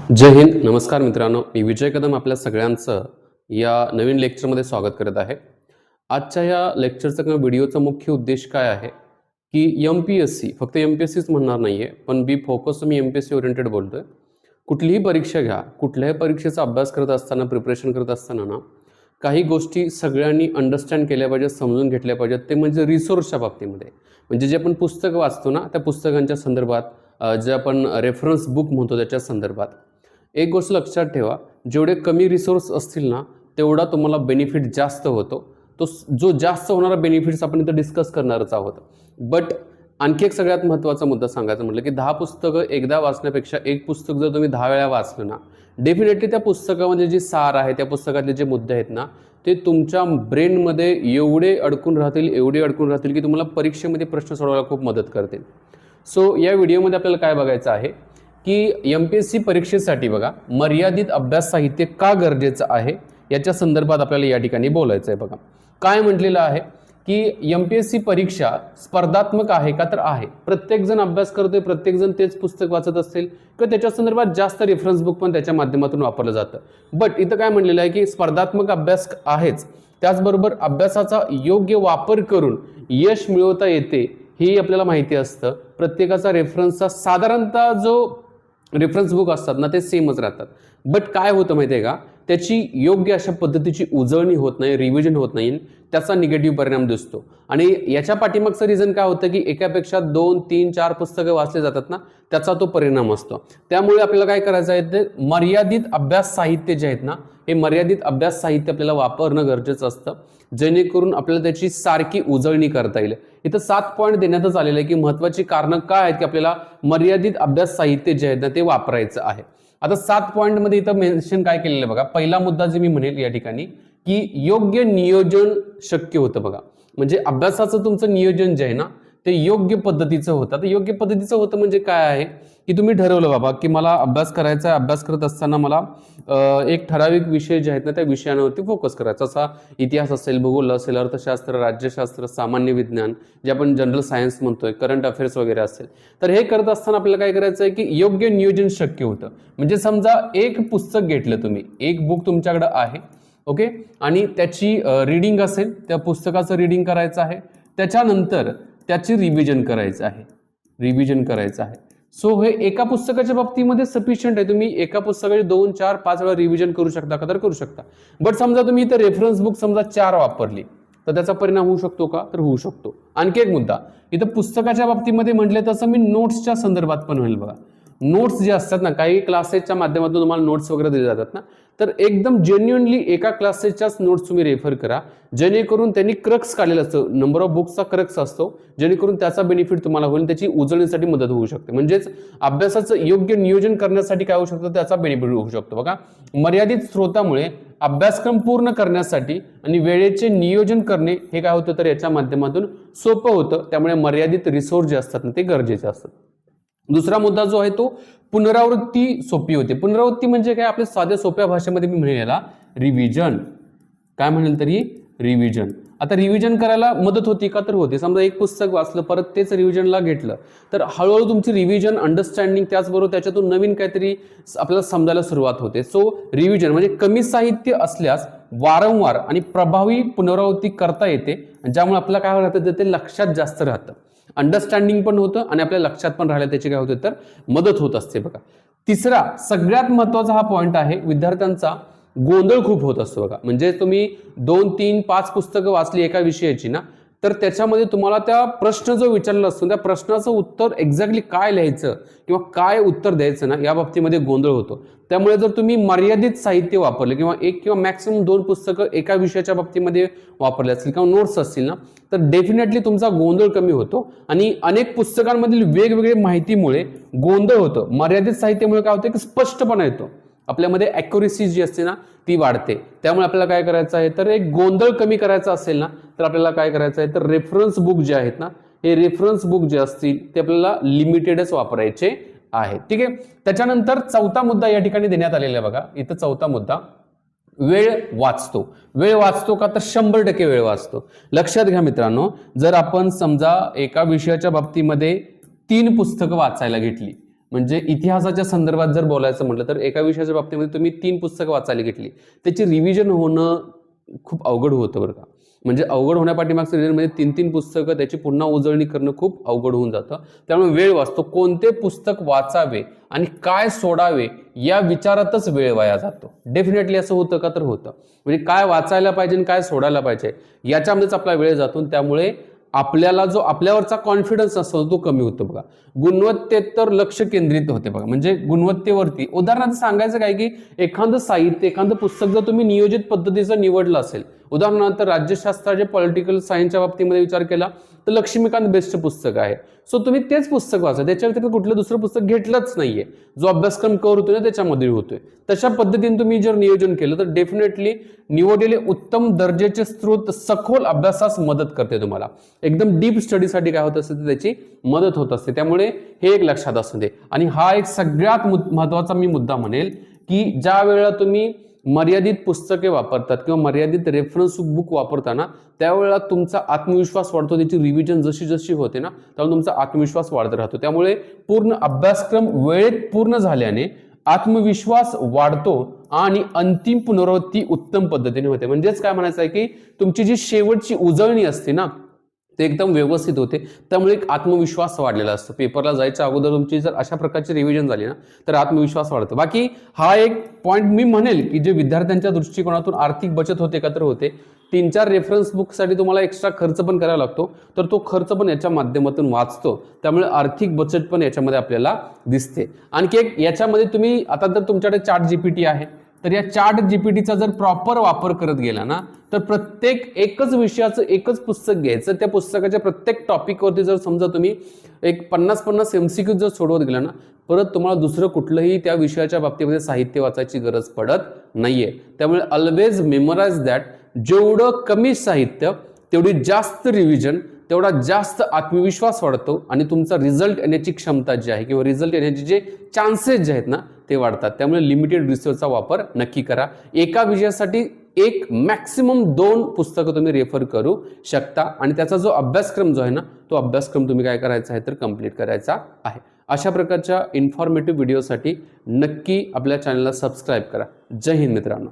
जय हिंद. नमस्कार मित्रांनो, मी विजय कदम आपल्या सगळ्यांचं या नवीन लेक्चरमध्ये स्वागत करत आहे. आजच्या या लेक्चरचा किंवा व्हिडिओचा मुख्य उद्देश काय आहे की MPSC, फक्त MPSCच म्हणणार नाही आहे, पण बी फोकस मी MPSC ओरिएंटेड बोलतोय. कुठलीही परीक्षा घ्या, कुठल्याही परीक्षेचा अभ्यास करत असताना, प्रिपरेशन करत असताना ना काही गोष्टी सगळ्यांनी अंडरस्टँड केल्या पाहिजेत, समजून घेतल्या पाहिजेत. ते म्हणजे रिसोर्सच्या बाबतीमध्ये, म्हणजे जे आपण पुस्तकं वाचतो ना त्या पुस्तकांच्या संदर्भात, जे आपण रेफरन्स बुक म्हणतो त्याच्या संदर्भात. एक गोष्ट लक्षात ठेवा, जेवढे कमी रिसोर्स असतील ना तेवढा तुम्हाला बेनिफिट जास्त होतो. तो जो जास्त होणारा बेनिफिट्स आपण इथं डिस्कस करणारच आहोत. बट आणखी एक सगळ्यात महत्त्वाचा मुद्दा सांगायचा म्हटलं की 10 पुस्तकं एकदा वाचण्यापेक्षा एक पुस्तक जर तुम्ही 10 वेळा वाचलं ना, डेफिनेटली त्या पुस्तकामध्ये जे सार आहे, त्या पुस्तकातले जे मुद्दे आहेत ना ते तुमच्या ब्रेनमध्ये एवढे अडकून राहतील की तुम्हाला परीक्षेमध्ये प्रश्न सोडवायला खूप मदत करतील. सो या व्हिडिओमध्ये आपल्याला काय बघायचं आहे की MPSC परीक्षेसाठी बघा मर्यादित अभ्यास साहित्य का गरजेचं आहे याच्या संदर्भात आपल्याला या ठिकाणी बोलायचं आहे. बघा काय म्हटलेलं आहे की MPSC परीक्षा स्पर्धात्मक आहे का, तर आहे. प्रत्येक जण अभ्यास करतोय, प्रत्येक जण तेच पुस्तक वाचत असेल किंवा त्याच्या संदर्भात जास्त रेफरन्स बुक पण त्याच्या माध्यमातून वापरलं जातं. बट इथं काय म्हणलेलं आहे की स्पर्धात्मक अभ्यास आहेच, त्याचबरोबर अभ्यासाचा योग्य वापर करून यश मिळवता येते हे आपल्याला माहिती असतं. प्रत्येकाचा रेफरन्सचा साधारणतः जो रेफरन्स बुक असतात ना ते सेमच राहतात. बट काय होतं माहिती आहे का, त्याची योग्य अशा पद्धतीची उजळणी होत नाही, रिव्हिजन होत नाही, त्याचा निगेटिव्ह परिणाम दिसतो. आणि याच्या पाठीमागचं रिझन काय होतं की एकापेक्षा 2, 3, 4 पुस्तकं वाचले जातात ना त्याचा तो परिणाम असतो. त्यामुळे आपल्याला काय करायचं आहे, ते मर्यादित अभ्यास साहित्य जे आहेत ना हे मर्यादित अभ्यास साहित्य आपल्याला वापरणं गरजेचं असतं, जेणेकरून आपल्याला त्याची सारखी उजळणी करता येईल. इथं 7 पॉईंट देण्यातच आलेलं आहे की महत्त्वाची कारणं काय आहेत की आपल्याला मर्यादित अभ्यास साहित्य जे आहेत ना ते वापरायचं आहे. आता 7 पॉईंटमध्ये इथं मेन्शन काय केलेलं आहे बघा. पहिला मुद्दा जे मी म्हणेल या ठिकाणी की योग्य नियोजन शक्य होतं. बघा म्हणजे अभ्यासाचं तुमचं नियोजन जे आहे ना ते योग्य पद्धतीचं होतं. तर योग्य पद्धतीचं होतं म्हणजे काय आहे की तुम्ही ठरवलं बाबा की मला अभ्यास करायचा आहे, अभ्यास करत असताना मला एक ठराविक विषय जे आहेत ना त्या विषयांवरती फोकस करायचा. असा इतिहास असेल, भूगोल असेल, अर्थशास्त्र, राज्यशास्त्र, सामान्य विज्ञान जे आपण जनरल सायन्स म्हणतोय, करंट अफेअर्स वगैरे असेल. तर हे करत असताना आपल्याला काय करायचं आहे की योग्य नियोजन शक्य होतं. म्हणजे समजा एक पुस्तक घेतलं तुम्ही, एक बुक तुमच्याकडे आहे, ओके, आणि त्याची रीडिंग असेल, त्या पुस्तकाचं रीडिंग करायचं आहे, त्याच्यानंतर त्याची रिव्हिजन करायचं आहे. सो हे एका पुस्तकाच्या बाबतीमध्ये सफिशियंट आहे. तुम्ही एका पुस्तकाचे 2, 4, 5 वेळा रिव्हिजन करू शकता का, तर करू शकता. बट समजा तुम्ही इथं रेफरन्स बुक समजा 4 वापरली तर त्याचा परिणाम होऊ शकतो का, तर होऊ शकतो. आणखी एक मुद्दा इथं पुस्तकाच्या बाबतीमध्ये म्हटले तसं मी नोट्सच्या संदर्भात पण होईल. बघा नोट्स जे असतात ना, काही क्लासेसच्या माध्यमातून तुम्हाला नोट्स वगैरे दिले जातात ना, तर एकदम जेन्युअनली एका क्लासेसच्याच नोट्स तुम्ही रेफर करा, जेणेकरून त्यांनी क्रक्स काढलेला असतो, नंबर ऑफ बुक्सचा क्रक्स असतो, जेणेकरून त्याचा बेनिफिट तुम्हाला होईल, त्याची उजळणीसाठी मदत होऊ शकते. म्हणजेच अभ्यासाचं योग्य नियोजन करण्यासाठी काय होऊ शकतं, त्याचा बेनिफिट होऊ शकतो. बघा मर्यादित स्रोतामुळे अभ्यासक्रम पूर्ण करण्यासाठी आणि वेळेचे नियोजन करणे हे काय होतं तर याच्या माध्यमातून सोपं होतं. त्यामुळे मर्यादित रिसोर्स जे असतात ना ते गरजेचे असतात. दुसरा मुद्दा जो आहे तो पुनरावृत्ती सोपी होते. पुनरावृत्ती म्हणजे काय, आपल्या साध्या सोप्या भाषेमध्ये मी म्हणेल याला रिव्हिजन. काय म्हणेल तरी रिव्हिजन. आता रिव्हिजन करायला मदत होती का, तर होते. समजा एक पुस्तक वाचलं, परत तेच रिव्हिजनला घेतलं तर हळूहळू तुमची रिव्हिजन, अंडरस्टँडिंग, त्याचबरोबर त्याच्यातून नवीन काहीतरी आपल्याला समजायला सुरुवात होते. सो रिव्हिजन म्हणजे कमी साहित्य असल्यास वारंवार आणि प्रभावी पुनरावृत्ती करता येते, ज्यामुळे आपल्याला काय राहतं ते लक्षात जास्त राहतं, अंडरस्टँडिंग पण होतं आणि आपल्या लक्षात पण राहिलं त्याची काय होते तर मदत होत असते. बघा तिसरा सगळ्यात महत्त्वाचा हा पॉईंट आहे, विद्यार्थ्यांचा गोंधळ खूप होत असतो. बघा म्हणजे तुम्ही 2, 3, 5 पुस्तकं वाचली एका विषयाची ना, तर त्याच्यामध्ये तुम्हाला त्या प्रश्न जो विचारला असतो त्या प्रश्नाचं उत्तर एक्झॅक्टली काय लिहायचं किंवा काय उत्तर द्यायचं ना या बाबतीमध्ये गोंधळ होतो. त्यामुळे जर तुम्ही मर्यादित साहित्य वापरले किंवा 1 किंवा मॅक्सिमम 2 पुस्तकं एका विषयाच्या बाबतीमध्ये वापरले असतील किंवा नोट्स असतील ना, तर डेफिनेटली तुमचा गोंधळ कमी होतो. आणि अनेक पुस्तकांमधील वेगवेगळे माहितीमुळे गोंधळ होतो. मर्यादित साहित्यामुळे काय होतं की स्पष्टपणा येतो, आपल्यामध्ये ॲक्युरेसी जी असते ना ती वाढते. त्यामुळे आपल्याला काय करायचं आहे तर एक गोंधळ कमी करायचा असेल ना तर आपल्याला काय करायचं आहे तर रेफरन्स बुक जे आहेत ना हे रेफरन्स बुक जे असतील ते आपल्याला लिमिटेडच वापरायचे आहेत. ठीक आहे. त्याच्यानंतर चौथा मुद्दा या ठिकाणी देण्यात आलेला आहे. बघा इथं चौथा मुद्दा, वेळ वाचतो का, तर 100% वेळ वाचतो. लक्षात घ्या मित्रांनो, जर आपण समजा एका विषयाच्या बाबतीमध्ये 3 पुस्तकं वाचायला घेतली म्हणजे इतिहासाच्या संदर्भात जर बोलायचं म्हटलं तर एका विषयाच्या बाबतीमध्ये तुम्ही 3 पुस्तकं वाचायला घेतली, त्याची रिव्हिजन होणं खूप अवघड होतं बरं का. म्हणजे अवघड होण्यापाठीमागचं रिझन म्हणजे 3-3 पुस्तकं त्याची पुन्हा उजळणी करणं खूप अवघड होऊन जातं. त्यामुळे वेळ वाचतो. कोणते पुस्तक वाचावे आणि काय सोडावे या विचारातच वेळ वाया जातो. डेफिनेटली असं होतं का? तर होतं. म्हणजे काय वाचायला पाहिजे आणि काय सोडायला पाहिजे याच्यामध्येच आपला वेळ जातो. त्यामुळे आपल्याला जो आपल्यावरचा कॉन्फिडन्स असतो तो कमी होतो बघा. गुणवत्तेतर लक्ष केंद्रित होते बघा. म्हणजे गुणवत्तेवरती उदाहरणार्थ सांगायचं काय की एखादं साहित्य एखादं पुस्तक जर तुम्ही नियोजित पद्धतीचं निवडलं असेल, उदाहरणार्थ राज्यशास्त्राचे पॉलिटिकल सायन्सच्या बाबतीमध्ये विचार केला तर लक्ष्मीकांत बेस्ट पुस्तक आहे. सो तुम्ही तेच पुस्तक वाचा, त्याच्या व्यतिरिक्त कुठलं दुसरं पुस्तक घेतलंच नाहीये. जो अभ्यासक्रम कव्हर होतोय ना त्याच्यामध्ये होतोय. तशा पद्धतीने तुम्ही जर नियोजन केलं तर डेफिनेटली निवडलेले उत्तम दर्जाचे स्रोत सखोल अभ्यासास मदत करते. तुम्हाला एकदम डीप स्टडीसाठी काय होत असते तर त्याची मदत होत असते. त्यामुळे हे एक लक्षात असू दे. आणि हा एक सगळ्यात महत्वाचा मी मुद्दा म्हणेल की ज्या वेळेला तुम्ही मर्यादित पुस्तके वापरतात किंवा मर्यादित रेफरन्स बुक वापरताना त्यावेळेला तुमचा आत्मविश्वास वाढतो. त्याची रिव्हिजन जशी जशी होते ना त्यावेळेला तुमचा आत्मविश्वास वाढत राहतो. त्यामुळे पूर्ण अभ्यासक्रम वेळेत पूर्ण झाल्याने आत्मविश्वास वाढतो आणि अंतिम पुनरावृत्ती उत्तम पद्धतीने होते. म्हणजेच काय म्हणायचं आहे की तुमची जी शेवटची उजळणी असते ना ते एकदम व्यवस्थित होते. त्यामुळे एक आत्मविश्वास वाढलेला असतो. पेपरला जायच्या अगोदर तुमची जर अशा प्रकारची रिव्हिजन झाली ना तर आत्मविश्वास वाढतो. बाकी हा एक पॉईंट मी म्हणेल की जे विद्यार्थ्यांच्या दृष्टिकोनातून आर्थिक बचत होते का तर होते. 3-4 रेफरन्स बुकसाठी तुम्हाला एक्स्ट्रा खर्च पण करावा लागतो, तर तो खर्च पण याच्या माध्यमातून वाचतो. त्यामुळे आर्थिक बचत पण याच्यामध्ये आपल्याला दिसते. आणखी एक याच्यामध्ये तुम्ही आता जर तुमच्याकडे चॅट जीपीटी आहे तर या चॅट जीपीटीचा जर प्रॉपर वापर करत गेला ना तर प्रत्येक एकच विषयाचं एकच पुस्तक घ्यायचं. त्या पुस्तकाच्या प्रत्येक टॉपिकवरती जर समजा तुम्ही एक 50-50 MCQ जर सोडवत गेला ना परत तुम्हाला दुसरं कुठलंही त्या विषयाच्या बाबतीमध्ये साहित्य वाचायची गरज पडत नाहीये. त्यामुळे ऑलवेज मेमोराइज दॅट. जेवढं कमी साहित्य तेवढी जास्त रिव्हिजन तेवढा जास्त आत्मविश्वास वाढतो आणि तुमचा रिझल्ट येण्याची क्षमता जी आहे किंवा रिझल्ट येण्याचे जे चान्सेस जे आहेत ना ते वाढतात. त्यामुळे लिमिटेड रिसोर्सचा वापर नक्की करा. एका विषयासाठी एक मॅक्सिमम 2 पुस्तकं तुम्ही रेफर करू शकता आणि त्याचा जो अभ्यासक्रम जो आहे ना तो अभ्यासक्रम तुम्ही काय करायचा आहे तर कंप्लीट करायचा आहे. अशा प्रकारच्या इन्फॉर्मेटिव्ह व्हिडिओसाठी नक्की आपल्या चॅनलला सबस्क्राईब करा. जय हिंद मित्रांनो.